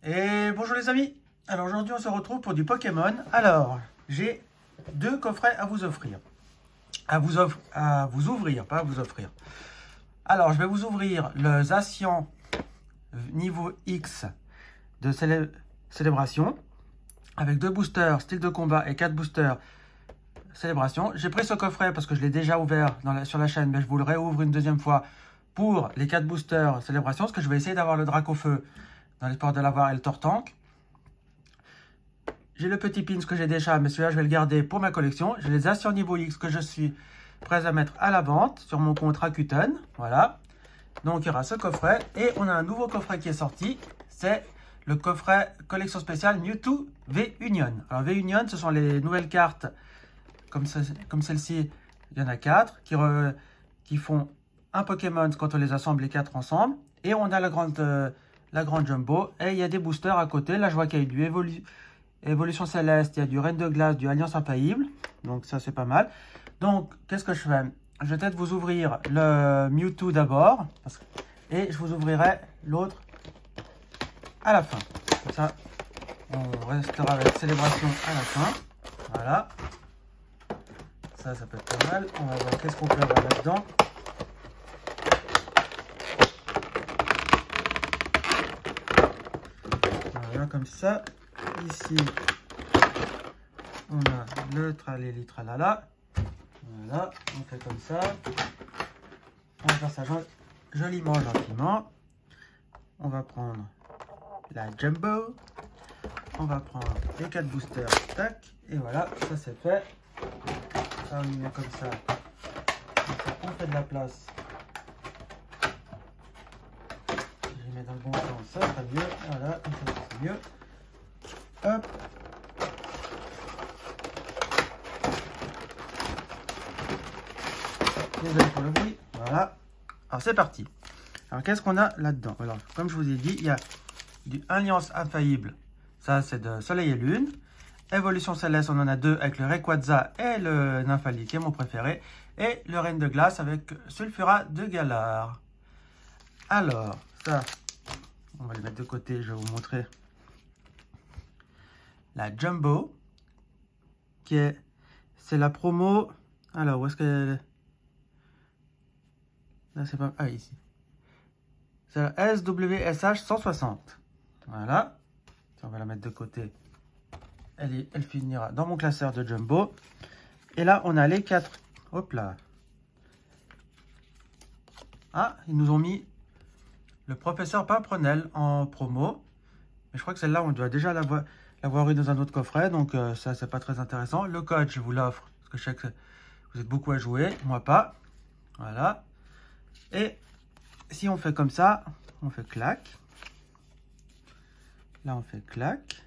Et bonjour les amis. Alors aujourd'hui on se retrouve pour du Pokémon. Alors j'ai deux coffrets à vous offrir. À vous ouvrir, pas à vous offrir. Alors je vais vous ouvrir le Zacian niveau X de célébration avec 2 boosters style de combat et 4 boosters célébration. J'ai pris ce coffret parce que je l'ai déjà ouvert sur la chaîne, mais je vous le réouvre une deuxième fois pour les 4 boosters célébration, parce que je vais essayer d'avoir le Dracofeu dans l'espoir de l'avoir et le Tortank. J'ai le petit pins que j'ai déjà, mais celui-là je vais le garder pour ma collection. J'ai les Zacian niveau X que je suis prêt à mettre à la vente sur mon compte Rakuten. Voilà. Donc il y aura ce coffret et on a un nouveau coffret qui est sorti. C'est le coffret collection spéciale Mewtwo V-Union. Alors V-Union, ce sont les nouvelles cartes comme celle-ci. Il y en a 4 qui font un Pokémon quand on les assemble les 4 ensemble. Et on a la grande Jumbo. Et il y a des boosters à côté. Là, je vois qu'il y a eu du Évolution Céleste, il y a du Reine de Glace, du Alliance Infaillible. Donc ça, c'est pas mal. Donc, qu'est-ce que je fais? Je vais peut-être vous ouvrir le Mewtwo d'abord. Et je vous ouvrirai l'autre à la fin. Comme ça, on restera avec Célébration à la fin. Voilà. Ça peut être pas mal. On va voir qu'est-ce qu'on peut avoir là-dedans. Voilà, comme ça. Ici, on a le tralali tralala. Voilà, on fait comme ça. On va faire ça joliment, gentiment. On va prendre la Jumbo. On va prendre les 4 boosters. Tac. Et voilà, ça c'est fait. Ça, on y met comme ça. On fait de la place. Je les mets dans le bon sens, ça sera mieux. Voilà, comme ça c'est mieux. Hop. Désolé pour le bruit. Voilà. Alors c'est parti. Alors qu'est-ce qu'on a là-dedans? Alors comme je vous ai dit, il y a du Alliance Infaillible. Ça c'est de Soleil et Lune. Évolution Céleste, on en a 2 avec le Rayquaza et le Nymphali qui est mon préféré. Et le Reine de Glace avec Sulfura de Galar. Alors ça, on va le mettre de côté, je vais vous montrer. La Jumbo, c'est la promo. Alors, où est-ce qu'elle est? Là, c'est pas... Ah, ici. C'est la SWSH 160. Voilà. On va la mettre de côté. Elle finira dans mon classeur de Jumbo. Et là, on a les 4. Hop là. Ah, ils nous ont mis le professeur Pimprenel en promo. Mais je crois que celle-là, on doit déjà l'avoir eu dans un autre coffret, donc ça c'est pas très intéressant. Le code je vous l'offre parce que je sais que vous êtes beaucoup à jouer, moi pas. Voilà. Et si on fait comme ça, on fait clac. Là on fait clac.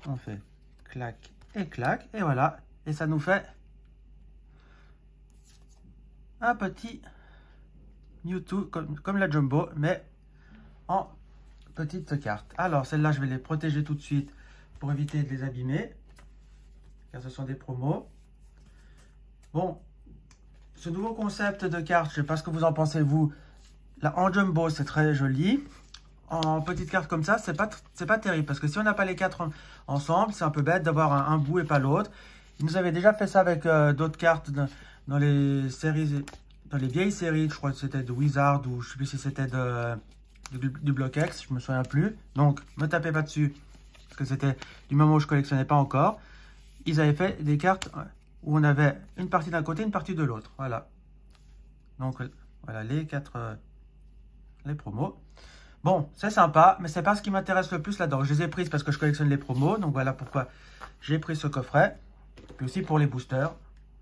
On fait clac et clac. Et voilà. Et ça nous fait un petit Mewtwo comme la Jumbo, mais en petite carte. Alors celle-là je vais les protéger tout de suite pour éviter de les abîmer, car ce sont des promos. Bon, ce nouveau concept de carte, je sais pas ce que vous en pensez vous. Là en Jumbo c'est très joli, en petite carte comme ça c'est pas terrible, parce que si on n'a pas les 4 ensemble, c'est un peu bête d'avoir un bout et pas l'autre. Ils nous avaient déjà fait ça avec d'autres cartes dans les séries, dans les vieilles séries. Je crois que c'était de Wizard ou je sais plus si c'était du Block X, je me souviens plus. Donc, me tapez pas dessus, parce que c'était du moment où je collectionnais pas encore. Ils avaient fait des cartes où on avait une partie d'un côté, une partie de l'autre. Voilà. Donc, voilà les 4 les promos. Bon, c'est sympa, mais c'est pas ce qui m'intéresse le plus là-dedans. Je les ai prises parce que je collectionne les promos, donc voilà pourquoi j'ai pris ce coffret. Puis aussi pour les boosters.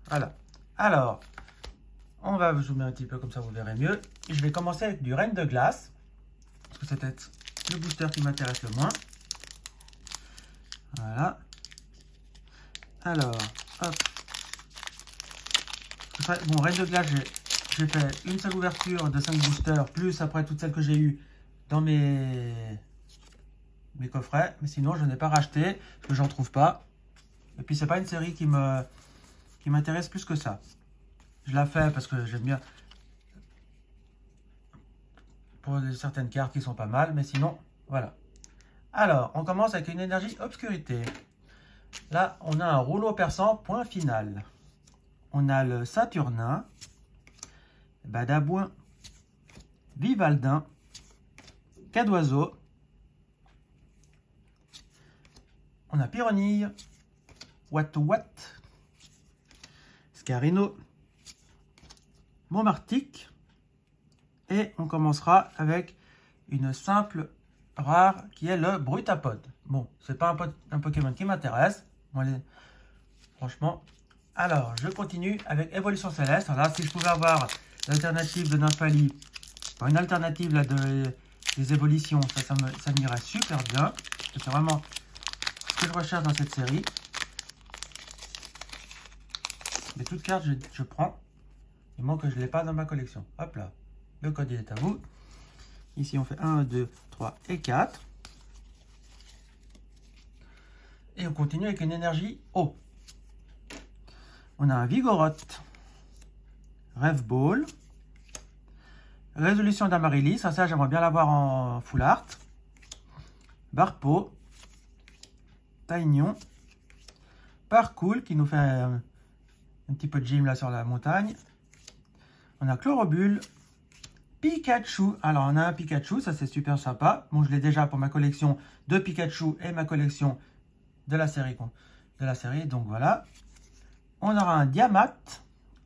Voilà. Alors, on va vous zoomer un petit peu, comme ça vous verrez mieux. Et je vais commencer avec du Reine de Glace, parce que c'est peut-être le booster qui m'intéresse le moins. Voilà. Alors, hop. Bon, Reine de Glace, j'ai fait une seule ouverture de 5 boosters, plus après toutes celles que j'ai eues dans mes coffrets. Mais sinon, je n'ai pas racheté, parce que j'en trouve pas. Et puis, c'est pas une série qui m'intéresse plus que ça. Je la fais parce que j'aime bien pour certaines cartes qui sont pas mal, mais sinon, voilà. Alors, on commence avec une énergie obscurité. Là, on a un rouleau perçant, point final. On a le Saturnin, Badabouin, Vivaldin, Cadoiseau. On a Pyronille, Wat, Scarino, Montmartic. Et on commencera avec une simple rare qui est le Brutapod. Bon, c'est pas un Pokémon qui m'intéresse. Franchement. Alors, je continue avec Évolution Céleste. Alors là, si je pouvais avoir l'alternative de Nymphali, une alternative là, des évolutions, ça m'irait super bien. C'est vraiment ce que je recherche dans cette série. Mais toute carte, je prends. Il manque que je ne l'ai pas dans ma collection. Hop là. Le code, il est à vous. Ici, on fait 1, 2, 3 et 4. Et on continue avec une énergie eau. On a un Vigoroth, Rêve Ball, Résolution d'Amaryllis, ça j'aimerais bien l'avoir en full art, Barpo, Taignon, Parcool qui nous fait un petit peu de gym là sur la montagne. On a Chlorobule, Pikachu. Alors on a un Pikachu, ça c'est super sympa. Bon, je l'ai déjà pour ma collection de Pikachu et ma collection de la série. Donc voilà. On aura un Diamat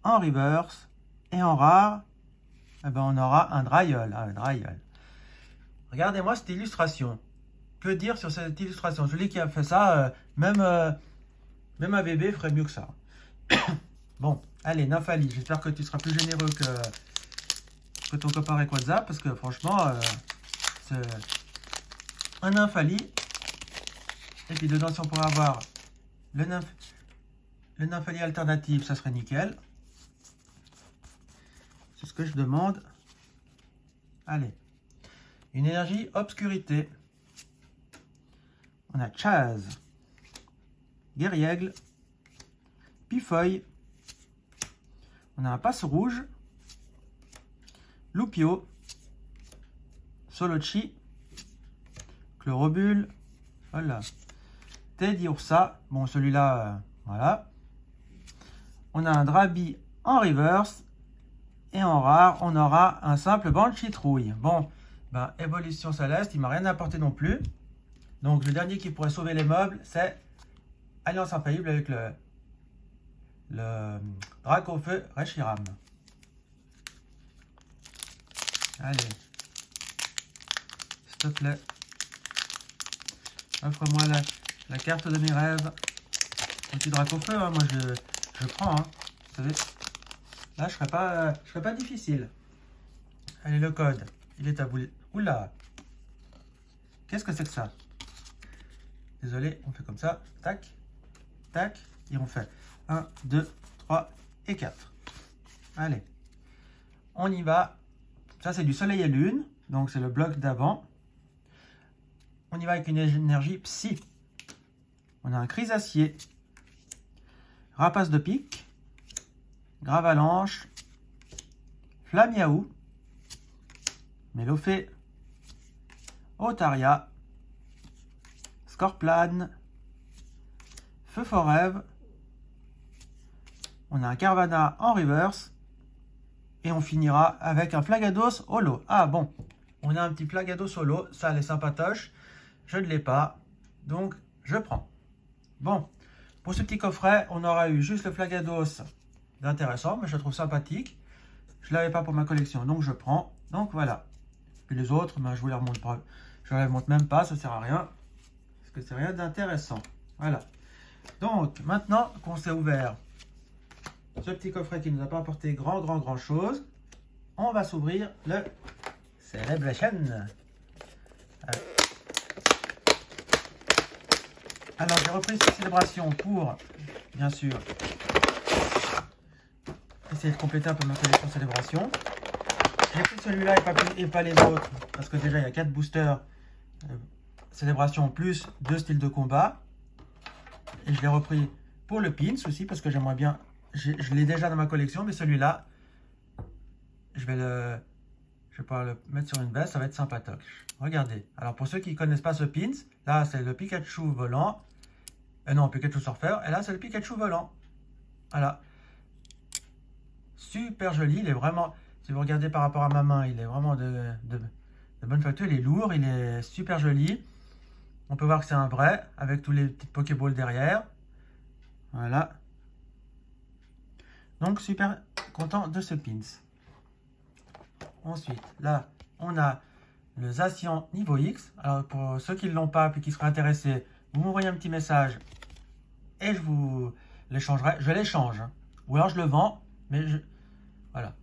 en reverse et en rare, eh ben, on aura un Dryol. Regardez-moi cette illustration. Que dire sur cette illustration? Celui qui a fait ça, même un bébé ferait mieux que ça. Bon, allez, Nymphali, j'espère que tu seras plus généreux que ton copain Rayquaza, parce que franchement, c'est un Nymphali. Et puis dedans, si on pourrait avoir le Nymphali alternative, ça serait nickel. C'est ce que je demande. Allez. Une énergie obscurité. On a Chaz, Guerriègle, Pifeuille. On a un Passe Rouge, Loupio, Solochi, Chlorobule, voilà. Teddiursa. Bon, celui-là, voilà. On a un Drabi en reverse. Et en rare, on aura un simple Banshee Trouille. Bon, ben, Évolution Céleste, il m'a rien apporté non plus. Donc, le dernier qui pourrait sauver les meubles, c'est Alliance Infaillible avec le Dracofeu Reshiram. Allez. S'il te plaît. Offre-moi la carte de mes rêves. Un petit Dracofeu, hein, moi je prends. Hein. Vous savez. Là, je serais pas difficile. Allez, le code, il est à vous. Oula! Qu'est-ce que c'est que ça? Désolé, on fait comme ça. Tac, tac. Et on fait 1, 2, 3 et 4. Allez. On y va. Ça, c'est du soleil et lune. Donc, c'est le bloc d'avant. On y va avec une énergie psy. On a un Chrysacier. Rapace de pique. Gravalanche, Flamiaou, Mélofée, Otaria, Scorplane, Feu Forêve. On a un Carvana en reverse. Et on finira avec un Flagados holo. Ah bon, on a un petit Flagados holo. Ça, elle est sympatoche. Je ne l'ai pas. Donc, je prends. Bon, pour ce petit coffret, on aura eu juste le Flagados d'intéressant, mais je le trouve sympathique. Je ne l'avais pas pour ma collection, donc je prends. Donc voilà. Puis les autres, ben, je vous les remonte pas. Je ne les remonte même pas, ça ne sert à rien. Parce que c'est rien d'intéressant. Voilà. Donc, maintenant qu'on s'est ouvert ce petit coffret qui ne nous a pas apporté grand chose, on va s'ouvrir le Celebration. Alors, j'ai repris cette célébration pour, bien sûr, essayer de compléter un peu ma collection célébration. J'ai pris celui-là et pas les autres, parce que déjà, il y a 4 boosters célébration plus 2 styles de combat. Et je l'ai repris pour le pins aussi, parce que j'aimerais bien... Je l'ai déjà dans ma collection, mais celui-là, je vais Je vais pouvoir le mettre sur une veste, ça va être sympatoche. Regardez. Alors pour ceux qui ne connaissent pas ce pins, là c'est le Pikachu volant. Non, Pikachu Surfer. Et là c'est le Pikachu volant. Voilà. Super joli. Il est vraiment, si vous regardez par rapport à ma main, il est vraiment de bonne facture. Il est lourd, il est super joli. On peut voir que c'est un vrai, avec tous les petites Pokéballs derrière. Voilà. Donc super content de ce pins. Ensuite, là, on a le Zacian niveau X. Alors, pour ceux qui ne l'ont pas, puis qui seraient intéressés, vous m'envoyez un petit message et je vous l'échangerai. Je l'échange. Hein. Ou alors je le vends, mais je... Voilà.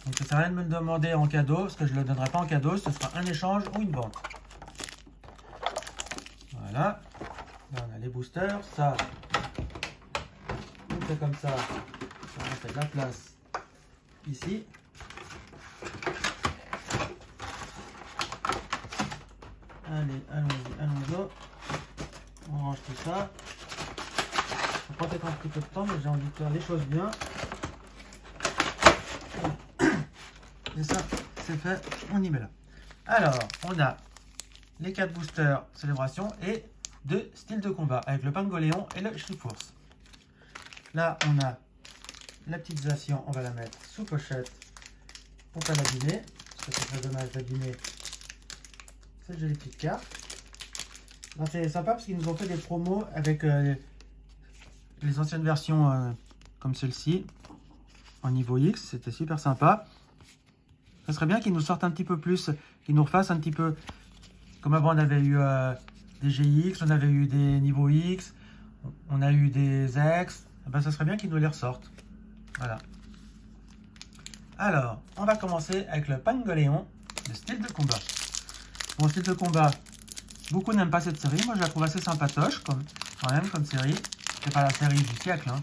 Donc, ça ne sert à rien de me le demander en cadeau, parce que je ne le donnerai pas en cadeau. Ce sera un échange ou une vente. Voilà. Là, on a les boosters. Ça, on fait comme ça. Ça fait de la place ici. Allez, allons-y, allons-y. On range tout ça. Ça prend peut-être un petit peu de temps, mais j'ai envie de faire les choses bien. Et ça, c'est fait. On y met là. Alors, on a les 4 boosters célébration et 2 styles de combat avec le Pangoléon et le Triforce. Là, on a la petite Zacian, on va la mettre sous pochette pour pas l'abîmer, parce que c'est très dommage d'abîmer cette jolie petite carte. C'est sympa parce qu'ils nous ont fait des promos avec les anciennes versions comme celle-ci en niveau X, c'était super sympa. Ça serait bien qu'ils nous sortent un petit peu plus, qu'ils nous refassent un petit peu comme avant. On avait eu des GX, on avait eu des niveaux X, on a eu des X. Ben, ça serait bien qu'ils nous les ressortent. Voilà. Alors, on va commencer avec le Pangoléon, le style de combat. Bon, style de combat, beaucoup n'aiment pas cette série. Moi, je la trouve assez sympatoche, quand même, comme série. C'est pas la série du siècle. Hein.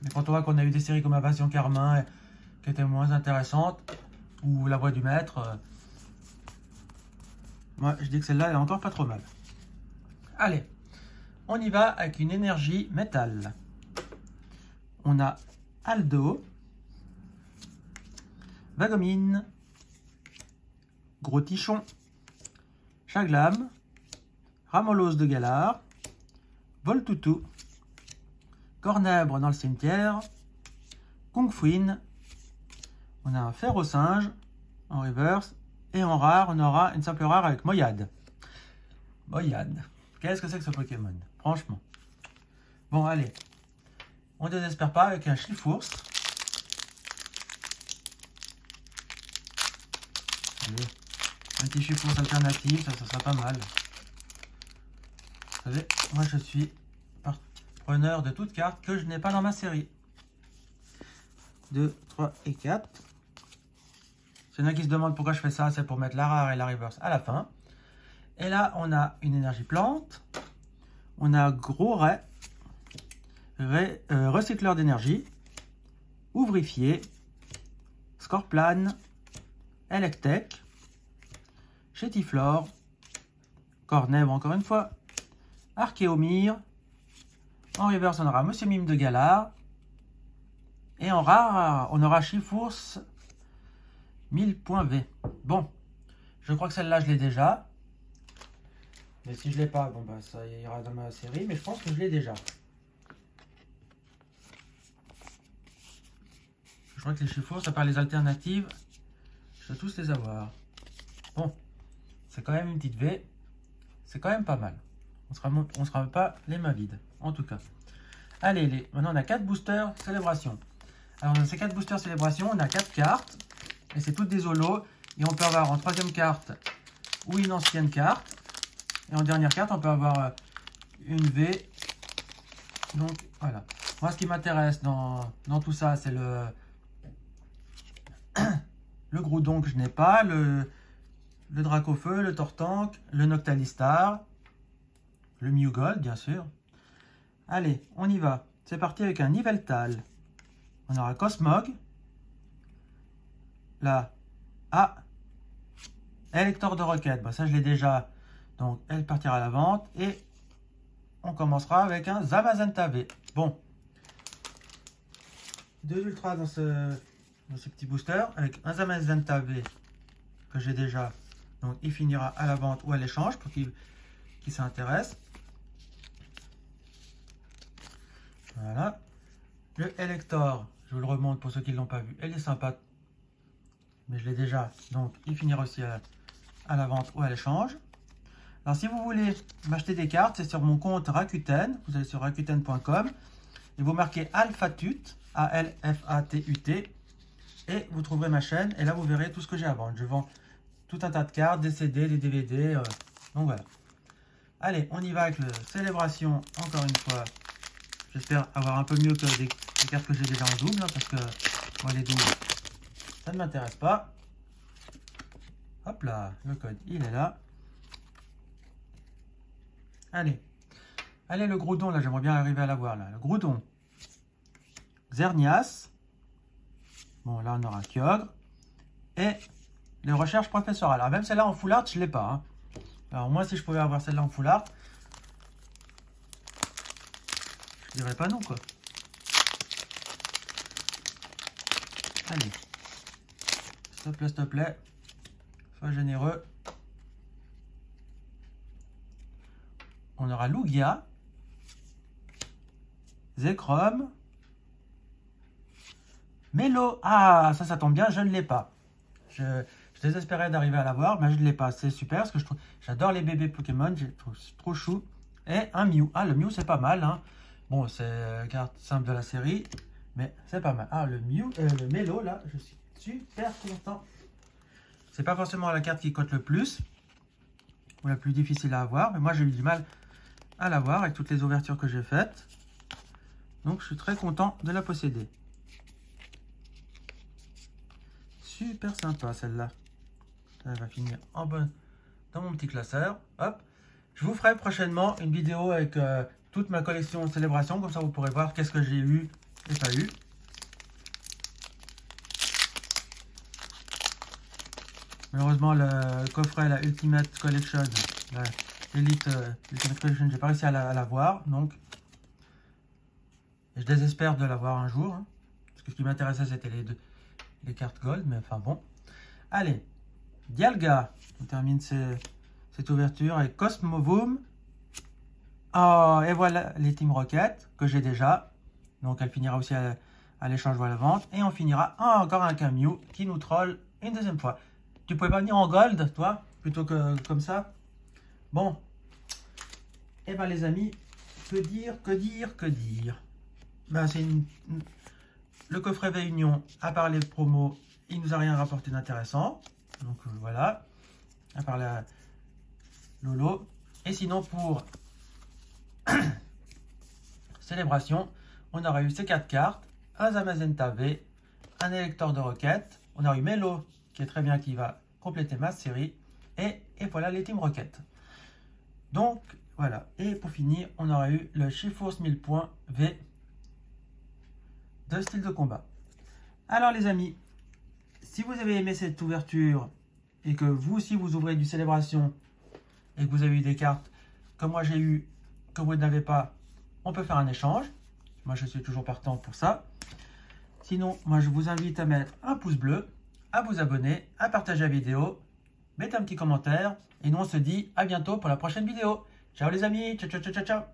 Mais quand on voit qu'on a eu des séries comme Invasion Carmin, qui étaient moins intéressantes, ou La Voix du Maître, moi, je dis que celle-là est encore pas trop mal. Allez, on y va avec une énergie métal. On a Aldo, Vagomine, Gros Tichon, Chaglam, Ramolos de Galar, Voltoutou, Cornèbre dans le cimetière, Kung Fuin, on a un Fer au singe en reverse, et en rare, on aura une simple rare avec Moyade. Moyade, qu'est-ce que c'est que ce Pokémon? Franchement. Bon, allez. On ne désespère pas avec un Triforce. Allez. Un petit Triforce alternatif, ça sera pas mal. Vous savez, moi je suis preneur de toutes cartes que je n'ai pas dans ma série. 2, 3 et 4. S'il y en a qui se demandent pourquoi je fais ça, c'est pour mettre la rare et la reverse à la fin. Et là, on a une énergie plante. On a Gros Ray. Recycleur d'énergie, Ouvrifié, Scorplane, Electek, Chétiflore, Cornèvre encore une fois, Archéomire, en reverse on aura Monsieur Mime de Galar, et en rare on aura Triforce 1000 points V. Bon, je crois que celle-là je l'ai déjà, mais si je l'ai pas, bon bah ça ira dans ma série, mais je pense que je l'ai déjà. Je crois que les Triforce, à part les alternatives, je dois tous les avoir. Bon, c'est quand même une petite V. C'est quand même pas mal. On sera pas les mains vides, en tout cas. Allez, maintenant on a 4 boosters célébration. Alors dans ces 4 boosters célébration, on a 4 cartes. Et c'est toutes des holos. Et on peut avoir en troisième carte ou une ancienne carte. Et en dernière carte, on peut avoir une V. Donc voilà. Moi, ce qui m'intéresse dans tout ça, c'est le Groudon que je n'ai pas, le Dracofeu, le Tortank, le Noctalistar, le Mew Gold, bien sûr. Allez, on y va. C'est parti avec un Yveltal. On aura Cosmog. Là, Elector de Roquette. Bah, ça, je l'ai déjà. Donc, elle partira à la vente. Et on commencera avec un Zamazenta V. Bon. 2 ultras dans ce dans ces petits boosters avec un Zamazenta V que j'ai déjà. Donc il finira à la vente ou à l'échange pour qui s'intéresse. Voilà. Le Elector, je vous le remonte pour ceux qui ne l'ont pas vu. Elle est sympa, mais je l'ai déjà. Donc il finira aussi à la vente ou à l'échange. Alors si vous voulez m'acheter des cartes, c'est sur mon compte Rakuten. Vous allez sur rakuten.com et vous marquez Alphatut, A-L-F-A-T-U-T, et vous trouverez ma chaîne. Et là, vous verrez tout ce que j'ai à vendre. Je vends tout un tas de cartes, des CD, des DVD. Donc voilà. Allez, on y va avec le Célébration, encore une fois. J'espère avoir un peu mieux que des cartes que j'ai déjà en double, hein, parce que moi, les doubles, ça ne m'intéresse pas. Hop là, le code, il est là. Allez. Allez, le Groudon, là, j'aimerais bien arriver à l'avoir, là. Le Groudon. Xerneas. Bon, là, on aura Kyogre. Et les recherches professorales. Alors, même celle-là en full art, je ne l'ai pas. Hein. Alors, moi, si je pouvais avoir celle-là en full art, je dirais pas non, quoi. Allez. S'il te plaît. Sois généreux. On aura Lugia. Zekrom. Melo. Ah, ça tombe bien, je ne l'ai pas. Je désespérais d'arriver à l'avoir, mais je ne l'ai pas. C'est super, parce que j'adore les bébés Pokémon. Je trouve trop chou. Et un Mew. Ah, le Mew, c'est pas mal. Hein. Bon, c'est une carte simple de la série, mais c'est pas mal. Ah, le Melo, là, je suis super content. C'est pas forcément la carte qui cote le plus, ou la plus difficile à avoir, mais moi, j'ai eu du mal à l'avoir avec toutes les ouvertures que j'ai faites. Donc, je suis très content de la posséder. Super sympa, celle-là. Elle va finir en bonne dans mon petit classeur. Hop. Je vous ferai prochainement une vidéo avec toute ma collection Célébration. Comme ça, vous pourrez voir qu'est-ce que j'ai eu et pas eu. Malheureusement, le coffret, la Ultimate Collection, l'Elite Ultimate Collection, j'ai pas réussi à l'avoir. Donc, je désespère de l'avoir un jour. Hein, parce que ce qui m'intéressait, c'était les cartes Gold. Mais enfin bon. Allez. Dialga. On termine cette ouverture avec Cosmovoom. Oh, et voilà les Team Rocket que j'ai déjà. Donc, elle finira aussi à l'échange ou à la vente. Et on finira encore un Mew qui nous troll une deuxième fois. Tu pouvais pas venir en gold, toi, plutôt que comme ça. Bon. Et ben les amis, que dire. Ben, c'est le coffret Réunion, à part les promos, il nous a rien rapporté d'intéressant. Donc voilà. À part la Lolo. Et sinon pour Célébration, on aura eu ces 4 cartes. Un Zamazenta V, un électeur de Rocket. On a eu Melo, qui est très bien, qui va compléter ma série. Et voilà les Team Rocket. Donc, voilà. Et pour finir, on aura eu le Shiforce 1000 points V de style de combat. Alors les amis, si vous avez aimé cette ouverture et que vous aussi vous ouvrez du Célébration et que vous avez eu des cartes comme moi j'ai eu, que vous n'avez pas, on peut faire un échange. Moi je suis toujours partant pour ça. Sinon, moi je vous invite à mettre un pouce bleu, à vous abonner, à partager la vidéo, mettez un petit commentaire et nous on se dit à bientôt pour la prochaine vidéo. Ciao les amis, ciao ciao ciao ciao ciao.